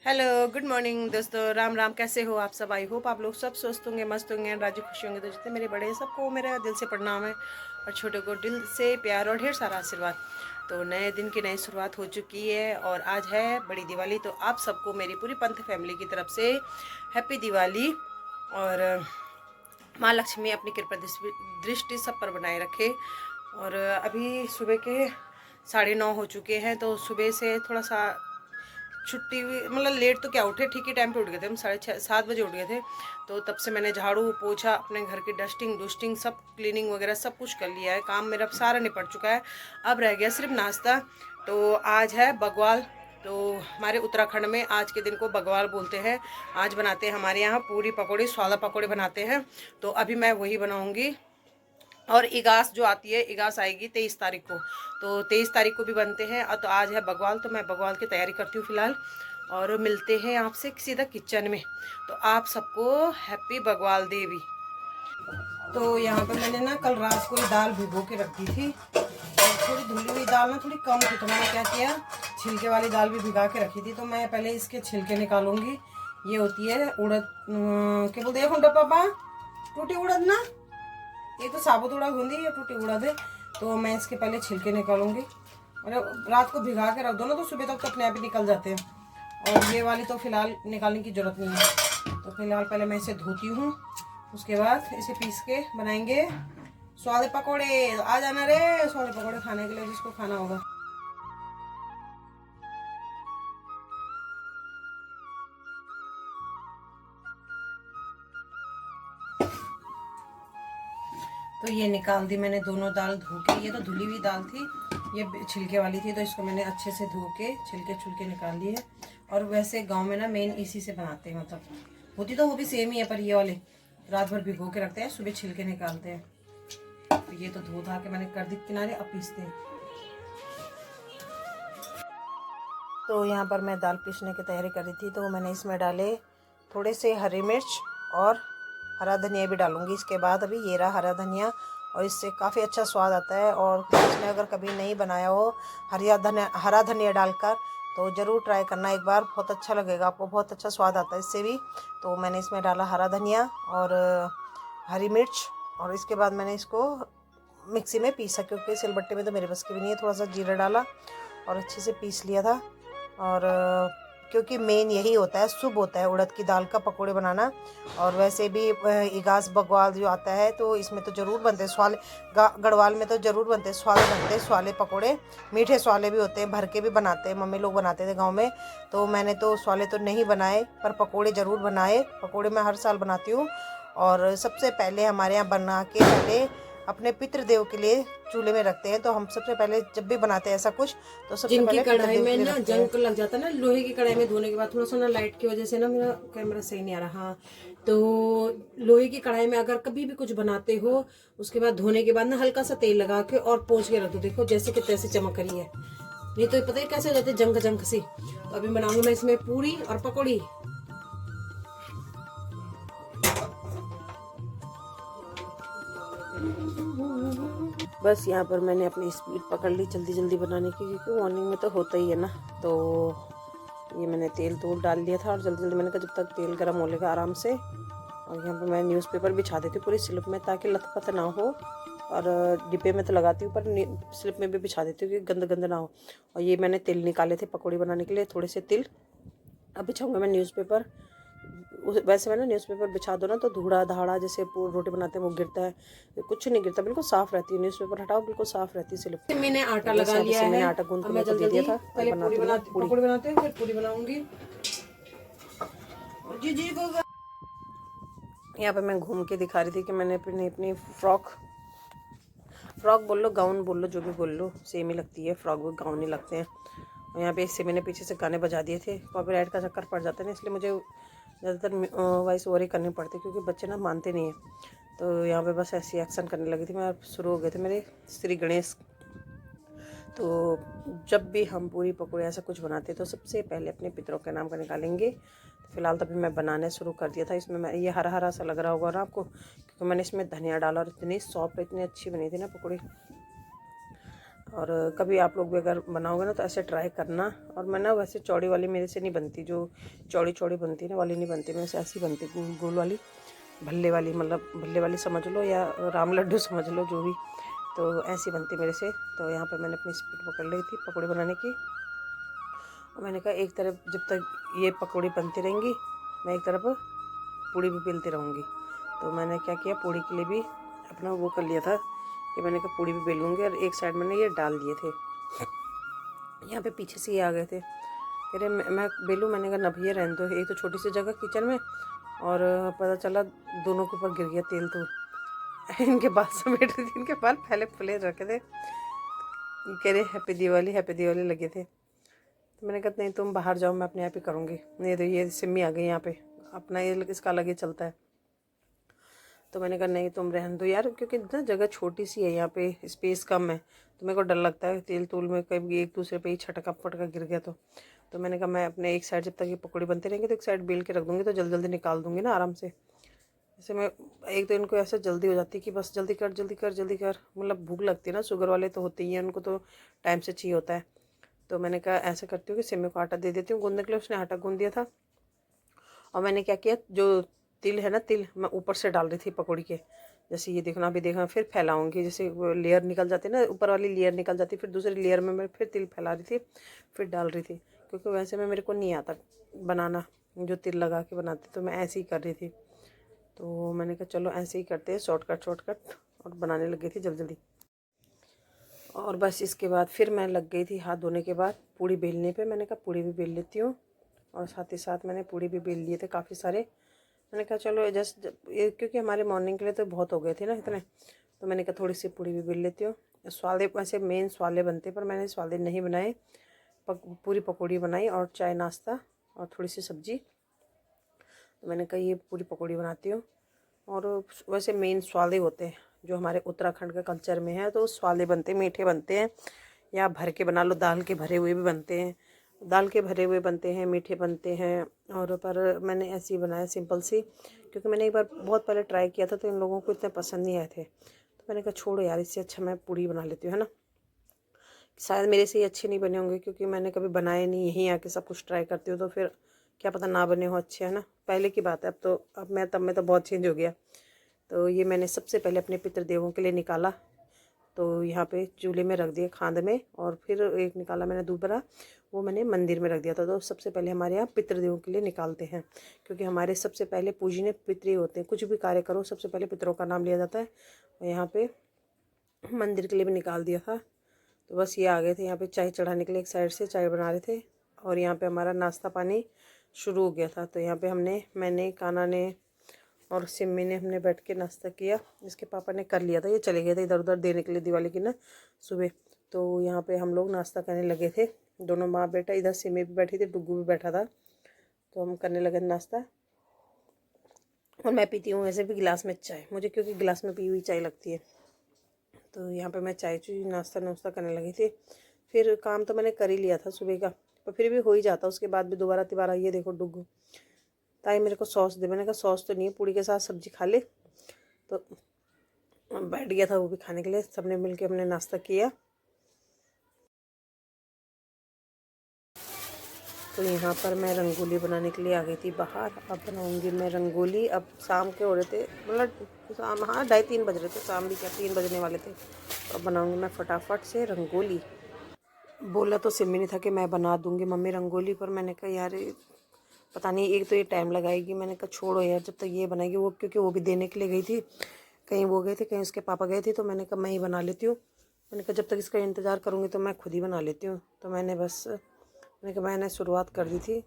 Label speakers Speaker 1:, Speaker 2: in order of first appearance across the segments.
Speaker 1: Hello good morning दोस्तों, राम राम। कैसे हो आप सब? आई होप आप लोग सब स्वस्थ होंगे, मस्त होंगे, राजी खुशी होंगे। तो जितने मेरे बड़े हैं सबको मेरा दिल से प्रणाम है और छोटों को दिल से प्यार और ढेर सारा आशीर्वाद। तो नए दिन की नई शुरुआत हो चुकी है और आज है बड़ी दिवाली। तो आप सबको मेरी पूरी पंथ फैमिली की तरफ से हैप्पी दिवाली। और माँ लक्ष्मी अपनी कृपा दृष्टि सब पर बनाए रखे। और अभी सुबह के 9:30 हो चुके हैं। तो सुबह से थोड़ा सा छुट्टी हुई, मतलब लेट तो क्या उठे, ठीक ही टाइम पे उठ गए थे हम, 6:30-7 बजे उठ गए थे। तो तब से मैंने झाड़ू पोछा, अपने घर की डस्टिंग डुस्टिंग सब क्लीनिंग वगैरह सब कुछ कर लिया है। काम मेरा सारा निपट चुका है। अब रह गया सिर्फ नाश्ता। तो आज है बग्वाल। तो हमारे उत्तराखंड में आज के दिन को बग्वाल बोलते हैं। आज बनाते हैं हमारे यहाँ पूरी पकौड़ी, स्वादा पकौड़े बनाते हैं। तो अभी मैं वही बनाऊँगी। और इगास जो आती है, इगास आएगी 23 तारीख को। तो 23 तारीख को भी बनते हैं। और तो आज है बग्वाल, तो मैं बग्वाल की तैयारी करती हूँ फिलहाल। और मिलते हैं आपसे सीधा किचन में। तो आप सबको हैप्पी बग्वाल देवी। तो यहाँ पे मैंने ना कल रात को ही दाल भिगो के रख दी थी। और थोड़ी धुली हुई दाल ना थोड़ी कम थी, तो मैंने क्या किया, छिलके वाली दाल भी भिगा के रखी थी। तो मैं पहले इसके छिलके निकालूंगी। ये होती है उड़द, क्या बोलते हैं खुंडा पापा, टूटी उड़द ना। ये तो साबुत उड़द होती है, ये टूटी उड़द है। तो मैं इसके पहले छिलके निकालूंगी। और रात को भिगा के रख दो ना तो सुबह तक तो अपने आप ही निकल जाते हैं। और ये वाली तो फिलहाल निकालने की जरूरत नहीं है। तो फिलहाल पहले मैं इसे धोती हूँ, उसके बाद इसे पीस के बनाएंगे स्वादे पकौड़े। आ जाना रे स्वादे पकौड़े खाने के लिए, जिसको खाना होगा। तो ये निकाल दी मैंने दोनों दाल धो के। ये तो धुली हुई दाल थी, ये छिलके वाली थी। तो इसको मैंने अच्छे से धो के छिलके छुलके निकाल लिए। और वैसे गांव में ना मेन इसी से बनाते हैं, मतलब होती तो वो भी सेम ही है, पर ये वाले रात भर भिगो के रखते हैं, सुबह छिलके निकालते हैं। तो ये तो धो धा के मैंने कर दी किनारे, अब पीसते हैं। तो यहाँ पर मैं दाल पीसने की तैयारी कर रही थी। तो मैंने इसमें डाले थोड़े से हरी मिर्च और हरा धनिया भी डालूंगी इसके बाद। अभी ये रहा हरा धनिया, और इससे काफ़ी अच्छा स्वाद आता है। और इसने अगर कभी नहीं बनाया हो हरा धनिया डालकर, तो ज़रूर ट्राई करना एक बार, बहुत अच्छा लगेगा आपको, बहुत अच्छा स्वाद आता है इससे भी। तो मैंने इसमें डाला हरा धनिया और हरी मिर्च। और इसके बाद मैंने इसको मिक्सी में पीसा, क्योंकि सिलबट्टे में तो मेरे बस की भी नहीं है। थोड़ा सा जीरा डाला और अच्छे से पीस लिया था। और क्योंकि मेन यही होता है, शुभ होता है उड़द की दाल का पकोड़े बनाना। और वैसे भी इगास बग्वाल जो आता है तो इसमें तो ज़रूर बनते हैं स्वाले, गढ़वाल में तो ज़रूर बनते हैं, स्वाले बनते हैं स्वाले पकोड़े। मीठे स्वाले भी होते हैं, भर के भी बनाते हैं, मम्मी लोग बनाते थे गांव में। तो मैंने तो स्वाले तो नहीं बनाए, पर पकोड़े ज़रूर बनाए। पकोड़े मैं हर साल बनाती हूँ। और सबसे पहले हमारे यहाँ बना के पहले अपने पितृदेव के लिए चूल्हे में रखते हैं। तो हम सबसे पहले जब भी बनाते हैं ऐसा कुछ, तो सबसे
Speaker 2: जिनकी
Speaker 1: पहले
Speaker 2: कढ़ाई में ना
Speaker 1: रखते हैं।
Speaker 2: जंग लग जाता है ना लोहे की कढ़ाई में धोने के बाद, थोड़ा सा ना लाइट की वजह से ना मेरा कैमरा सही नहीं आ रहा। हाँ, तो लोहे की कढ़ाई में अगर कभी भी कुछ बनाते हो, उसके बाद धोने के बाद ना हल्का सा तेल लगा के और पोंछ के रख दो। देखो जैसे कि तैसे चमक रही है, नहीं तो पता है कैसे हो जाते जंग जंग सी। तो अभी बनाऊंगी मैं इसमें पूरी और पकौड़ी। बस यहाँ पर मैंने अपनी स्पीड पकड़ ली जल्दी जल्दी बनाने की, क्योंकि मॉर्निंग में तो होता ही है ना। तो ये मैंने तेल तो डाल दिया था और जल्दी जल्दी मैंने कहा जब तक तेल गर्म हो लेगा आराम से। और यहाँ पर मैं न्यूज़पेपर बिछा देती हूँ पूरी स्लिप में, ताकि लथपथ ना हो। और डिब्बे में तो लगाती हूँ, पर स्लिप में भी बिछा देती हूँ कि गंद गंद ना हो। और ये मैंने तिल निकाले थे पकौड़ी बनाने के लिए, थोड़े से तिल। अब बिछाऊँगा मैं न्यूज़पेपर। वैसे मैंने न्यूज़पेपर बिछा दो ना तो धूड़ा धाड़ा जैसे रोटी बनाते हैं वो गिरता है, कुछ नहीं गिरता, बिल्कुल साफ रहती है। न्यूज़पेपर हटाओ, बिल्कुल साफ रहती है स्लिप। मैंने आटा लगा लिया है।
Speaker 1: मैंने आटा गूंद के
Speaker 2: अब मैं
Speaker 1: मेरे को
Speaker 2: जल्दी
Speaker 1: दे दिया
Speaker 2: जल्दी
Speaker 1: था,
Speaker 2: पहले पूरी पकौड़ी बनाते हैं, फिर पूरी बनाऊंगी। जी जी को
Speaker 1: यहाँ पे मैं घूम के दिखा रही थी कि मैंने अपनी फ्रॉक बोल लो, गाउन बोल लो, जो भी बोल लो, सेम ही लगती है। फ्रॉक भी गाउन ही लगते हैं। और यहाँ पे इससे मैंने पीछे से गाने बजा दिए थे, कॉपीराइट का चक्कर पड़ जाता है ना, इसलिए मुझे ज़्यादातर वॉइस ओवर ही करनी पड़ती है, क्योंकि बच्चे ना मानते नहीं हैं। तो यहाँ पे बस ऐसी एक्शन करने लगी थी मैं, शुरू हो गए थे मेरे श्री गणेश। तो जब भी हम पूरी पकौड़े ऐसा कुछ बनाते हैं तो सबसे पहले अपने पितरों के नाम का निकालेंगे। तो फिलहाल तभी मैं बनाने शुरू कर दिया था। इसमें मैं ये हरा हरा सा लग रहा होगा ना आपको, क्योंकि मैंने इसमें धनिया डाला और इतनी सॉफ्ट, इतनी अच्छी बनी थी ना पकौड़ी।
Speaker 2: और कभी आप लोग भी अगर बनाओगे ना तो ऐसे ट्राई करना। और मैं ना वैसे चौड़ी वाली मेरे से नहीं बनती, जो चौड़ी चौड़ी बनती है ना वाली नहीं बनती, मेरे से ऐसी बनती गोल गोल वाली, भल्ले वाली, मतलब भल्ले वाली समझ लो या राम लड्डू समझ लो, जो भी, तो ऐसी बनती मेरे से। तो यहाँ पर मैंने अपनी स्पीड पकड़ ली थी पकौड़ी बनाने की। और मैंने कहा एक तरफ जब तक ये पकौड़ी बनती रहेंगी मैं एक तरफ पूड़ी भी बेलती रहूँगी। तो मैंने क्या किया, पूड़ी के लिए भी अपना वो कर लिया था कि मैंने कहा पूड़ी भी बेलूँगी। और एक साइड मैंने ये डाल दिए थे। यहाँ पे पीछे से ये आ गए थे, कह रहे मैं बेलूँ। मैंने कहा ना भैया रहने दो, एक तो छोटी सी जगह किचन में, और पता चला दोनों के ऊपर गिर गया तेल। तो इनके बाल समेट रही थी, इनके बाल पहले फुले रखे थे, कह रहे हैप्पी दिवाली लगे थे। तो मैंने कहा नहीं तुम बाहर जाओ, मैं अपने आप ही करूँगी। नहीं तो ये सिम्मी आ गई यहाँ पे, अपना ये इसका अलग ही चलता है। तो मैंने कहा नहीं तुम रहने दो यार, क्योंकि ना जगह छोटी सी है, यहाँ पे स्पेस कम है, तो मेरे को डर लगता है तेल तूल में कभी एक दूसरे पे ही छटका पटका गिर गया तो मैंने कहा मैं अपने एक साइड जब तक ये पकौड़ी बनते रहेंगे तो एक साइड बेल के रख दूँगी, तो जल्दी जल्दी निकाल दूँगी ना आराम से। जैसे मैं एक तो इनको ऐसा जल्दी हो जाती है कि बस जल्दी कर, मतलब भूख लगती है ना, शुगर वाले तो होते ही हैं, उनको तो टाइम से चाहिए होता है। तो मैंने कहा ऐसा करती हूँ कि सिम्मी को आटा दे देती हूँ गूंदने के लिए। उसने आटा गूंद दिया था। और मैंने क्या किया, जो तिल है ना, तिल मैं ऊपर से डाल रही थी पकौड़ी के। जैसे ये देखना, अभी देखना, फिर फैलाऊंगी, जैसे लेयर निकल जाती है ना, ऊपर वाली लेयर निकल जाती, फिर दूसरी लेयर में मैं फिर तिल फैला रही थी, फिर डाल रही थी। क्योंकि वैसे में मेरे को नहीं आता बनाना, जो तिल लगा के बनाते, तो मैं ऐसे ही कर रही थी। तो मैंने कहा चलो ऐसे ही करते हैं, शॉर्टकट, और बनाने लग गई थी जल्दी। और बस इसके बाद फिर मैं लग गई थी हाथ धोने के बाद पूड़ी बेलने पे। मैंने कहा पूड़ी भी बेल लेती हूँ, और साथ ही साथ मैंने पूड़ी भी बेल लिए थे काफ़ी सारे। मैंने कहा चलो जस्ट ये, क्योंकि हमारे मॉर्निंग के लिए तो बहुत हो गए थे ना इतने, तो मैंने कहा थोड़ी सी पूड़ी भी बेल लेती हूँ। स्वाले वैसे मेन स्वाले बनते, पर मैंने स्वाले नहीं बनाए, पूरी पकौड़ी बनाई और चाय नाश्ता और थोड़ी सी सब्जी। तो मैंने कहा ये पूरी पकौड़ी बनाती हूँ। और वैसे मेन स्वाले होते हैं जो हमारे उत्तराखंड के कल्चर में है, तो स्वाले बनते मीठे बनते हैं, या भर के बना लो, दाल के भरे हुए भी बनते हैं, दाल के भरे हुए बनते हैं, मीठे बनते हैं। और पर मैंने ऐसे ही बनाया सिंपल सी, क्योंकि मैंने एक बार बहुत पहले ट्राई किया था तो इन लोगों को इतने पसंद नहीं आए थे। तो मैंने कहा छोड़ो यार, इससे अच्छा मैं पूड़ी बना लेती हूँ, है ना। शायद मेरे से ही अच्छे नहीं बने होंगे, क्योंकि मैंने कभी बनाए नहीं, यहीं आके सब कुछ ट्राई करती हूँ, तो फिर क्या पता ना बने हो अच्छे, है ना। पहले की बात है, अब मैं तो बहुत चेंज हो गया। तो ये मैंने सबसे पहले अपने पितृदेवों के लिए निकाला, तो यहाँ पे चूल्हे में रख दिया खांड में, और फिर एक निकाला मैंने दूसरा, वो मैंने मंदिर में रख दिया था। तो सबसे पहले हमारे यहाँ पितृदेवों के लिए निकालते हैं, क्योंकि हमारे सबसे पहले पूजनीय पितृ होते हैं। कुछ भी कार्य करो सबसे पहले पितरों का नाम लिया जाता है। और यहाँ पे मंदिर के लिए भी निकाल दिया था। तो बस ये आ गए थे यहाँ पे चाय चढ़ाने के लिए, एक साइड से चाय बना रहे थे, और यहाँ पे हमारा नाश्ता पानी शुरू हो गया था। तो यहाँ पे मैंने काना ने और सिम्मी ने हमने बैठ के नाश्ता किया। इसके पापा ने कर लिया था, ये चले गए थे इधर उधर देने के लिए दिवाली की ना सुबह। तो यहाँ पे हम लोग नाश्ता करने लगे थे, दोनों माँ बेटा। इधर सिम्मी भी बैठी थी, डुग्गू भी बैठा था, तो हम करने लगे नाश्ता। और मैं पीती हूँ वैसे भी गिलास में चाय, मुझे क्योंकि गिलास में पी हुई चाय लगती है। तो यहाँ पे मैं चाय नाश्ता करने लगी थी। फिर काम तो मैंने कर ही लिया था सुबह का, पर फिर भी हो ही जाता, उसके बाद भी दोबारा तिबारा। ये देखो डुग्गू, ताई मेरे को सॉस दे। मैंने कहा सॉस तो नहीं है, पूड़ी के साथ सब्जी खा ले। तो बैठ गया था वो भी खाने के लिए। सबने मिलके हमने नाश्ता किया। तो यहाँ पर मैं रंगोली बनाने के लिए आ गई थी बाहर। अब बनाऊंगी मैं रंगोली। अब शाम के हो रहे थे, मतलब शाम, हाँ 2:30-3 बज रहे थे, शाम भी क्या 3 बजने वाले थे। तो अब बनाऊंगी मैं फटाफट से रंगोली। बोला तो सिम्मी ने था कि मैं बना दूंगी मम्मी रंगोली, पर मैंने कहा यार पता नहीं, एक तो ये टाइम लगाएगी। मैंने कहा छोड़ो यार, जब तक ये बनाएगी वो, क्योंकि वो भी देने के लिए गई थी, कहीं वो गए थे, कहीं उसके पापा गए थे। तो मैंने कहा मैं ही बना लेती हूँ। मैंने कहा जब तक इसका इंतज़ार करूँगी तो मैं खुद ही बना लेती हूँ। तो मैंने शुरुआत कर दी थी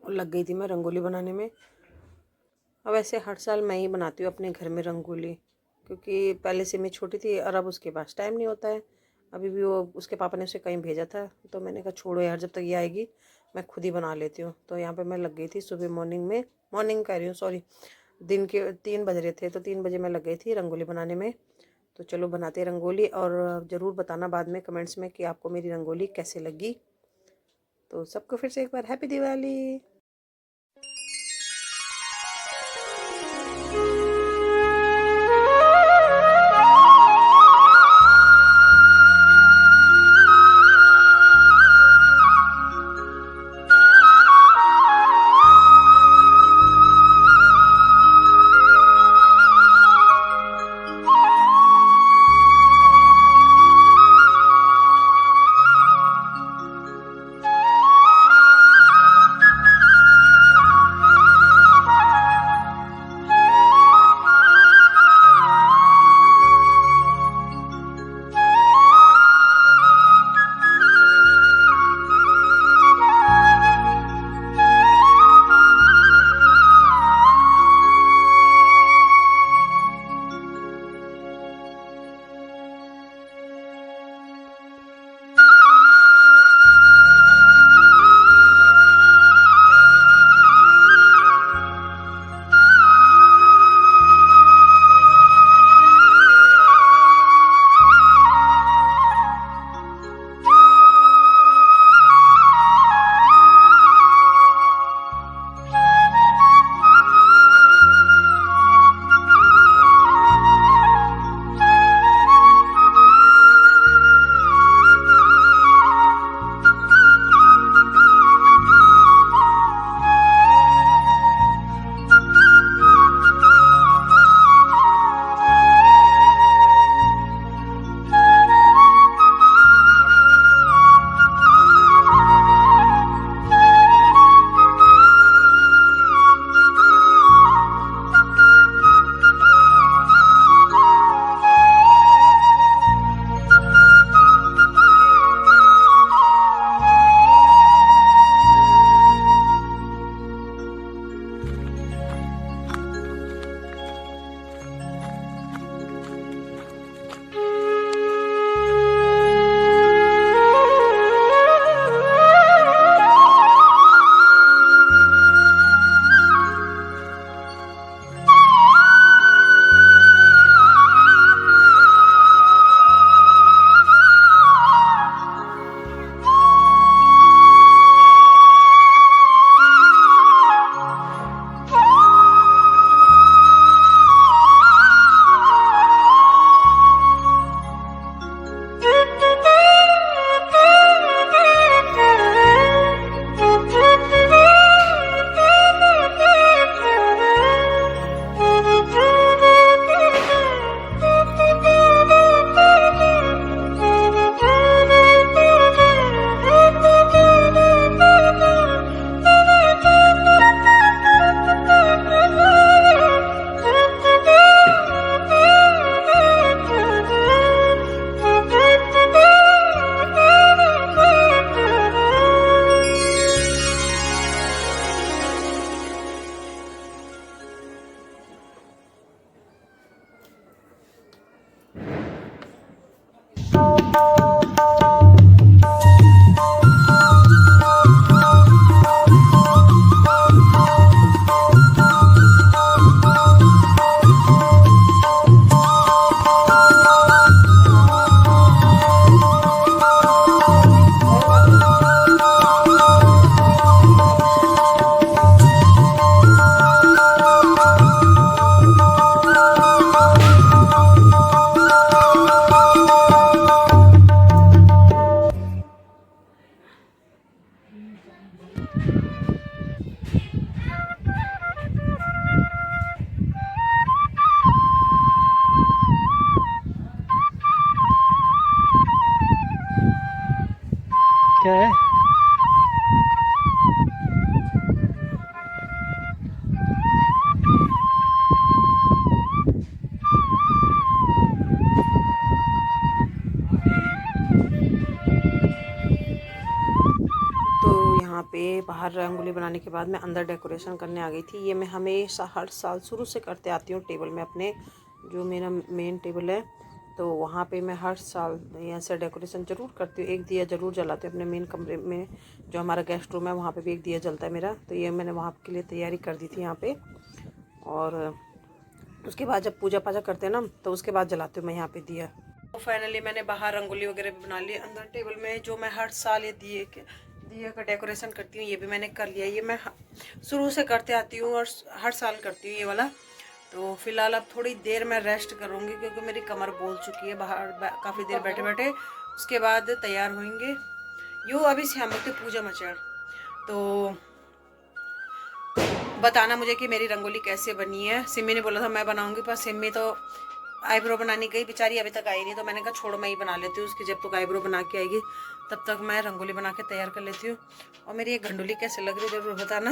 Speaker 2: और लग गई थी मैं रंगोली बनाने में। अब ऐसे हर साल मैं ही बनाती हूँ अपने घर में रंगोली, क्योंकि पहले से मैं छोटी थी और अब उसके पास टाइम नहीं होता है। अभी भी वो उसके पापा ने उसे कहीं भेजा था, तो मैंने कहा छोड़ो यार, जब तक ये आएगी मैं खुद ही बना लेती हूँ। तो यहाँ पे मैं लग गई थी सुबह मॉर्निंग कह रही हूँ, सॉरी, दिन के 3 बज रहे थे, तो 3 बजे मैं लग गई थी रंगोली बनाने में। तो चलो बनाते हैं रंगोली, और ज़रूर बताना बाद में कमेंट्स में कि आपको मेरी रंगोली कैसे लगी। तो सबको फिर से एक बार हैप्पी दिवाली। बाहर रंगोली बनाने के बाद मैं अंदर डेकोरेशन करने आ गई थी। ये मैं हमेशा हर साल शुरू से करते आती हूँ टेबल में अपने, जो मेरा मेन टेबल है तो वहाँ पे मैं हर साल यहाँ से डेकोरेशन ज़रूर करती हूँ। एक दिया ज़रूर जलाती हूँ अपने मेन कमरे में, जो हमारा गेस्ट रूम है वहाँ पे भी एक दिया जलता है मेरा। तो ये मैंने वहाँ के लिए तैयारी कर दी थी यहाँ पे। और उसके बाद जब पूजा पाजा करते हैं ना तो उसके बाद जलाती हूँ मैं यहाँ पे दिया। तो फाइनली मैंने बाहर रंगोली वगैरह भी बना ली। अंदर टेबल में जो मैं हर साल ये दिए का डेकोरेशन करती हूँ ये भी मैंने कर लिया। ये मैं शुरू से करते आती हूँ और हर साल करती हूँ ये वाला। तो फिलहाल अब थोड़ी देर मैं रेस्ट करूँगी क्योंकि मेरी कमर बोल चुकी है बाहर काफ़ी देर बैठे बैठे। उसके बाद तैयार होंगे। यूँ अभी से हम लोग पूजा मचाड़। तो बताना मुझे कि मेरी रंगोली कैसे बनी है। सिमी ने बोला था मैं बनाऊंगी, पर सिमी तो आईब्रो बनाने गई बेचारी, अभी तक आई नहीं। तो मैंने कहा छोड़ो मैं ही बना लेती हूँ उसकी, जब तक आईब्रो बना के आएगी तब तक मैं रंगोली बना के तैयार कर लेती हूँ। और मेरी ये घंडोली कैसे लग रही है ज़रूर बताना।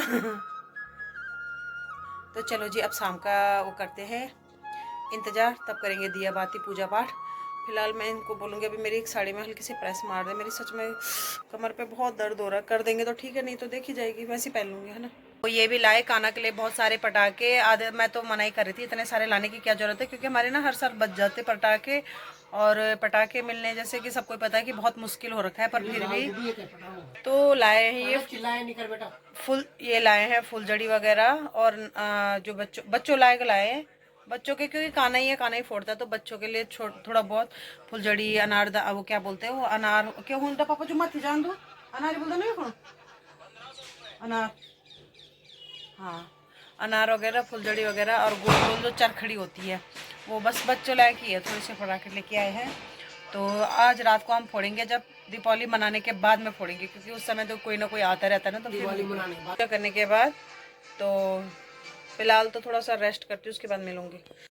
Speaker 2: तो चलो जी अब शाम का वो करते हैं इंतज़ार, तब करेंगे दिया बाती पूजा पाठ। फिलहाल मैं इनको बोलूँगी अभी मेरी एक साड़ी में हल्की सी प्रेस मार दे, मेरी सच में कमर पे बहुत दर्द हो रहा है। कर देंगे तो ठीक है, नहीं तो देखी जाएगी, वैसे ही पहन लूँगी है ना। तो ये भी लाए काना के लिए बहुत सारे पटाखे। आधे मैं तो मना ही कर रही थी इतने सारे लाने की क्या जरूरत है, क्योंकि हमारे ना हर साल बच जाते पटाखे। और पटाखे मिलने जैसे कि सबको पता है कि बहुत मुश्किल हो रखा है, पर फिर भी तो लाए हैं ये लाए हैं फुलझड़ी वगैरह। और जो बच्चों लायक लाए हैं बच्चों के, क्योंकि काना ही है, काना ही फोड़ता है। तो बच्चों के लिए थोड़ा बहुत फुलझड़ी अनार वो क्या बोलते हैं वो अनार क्यों होता पापा जो मत जान दो अनार बोलते नहीं अनार, हाँ अनार वगैरह फुलझड़ी वगैरह। और गोल गोल जो चरखड़ी होती है वो बस बच्चों लायक ही है। थोड़े से पटाखे लेके आए हैं। तो आज रात को हम फोड़ेंगे, जब दीपावली मनाने के बाद में फोड़ेंगे, क्योंकि उस समय तो कोई ना कोई आता रहता है ना। तो दीपावली मनाने करने के बाद तो फिलहाल तो थोड़ा सा रेस्ट करती हूँ, उसके बाद मिलूंगी।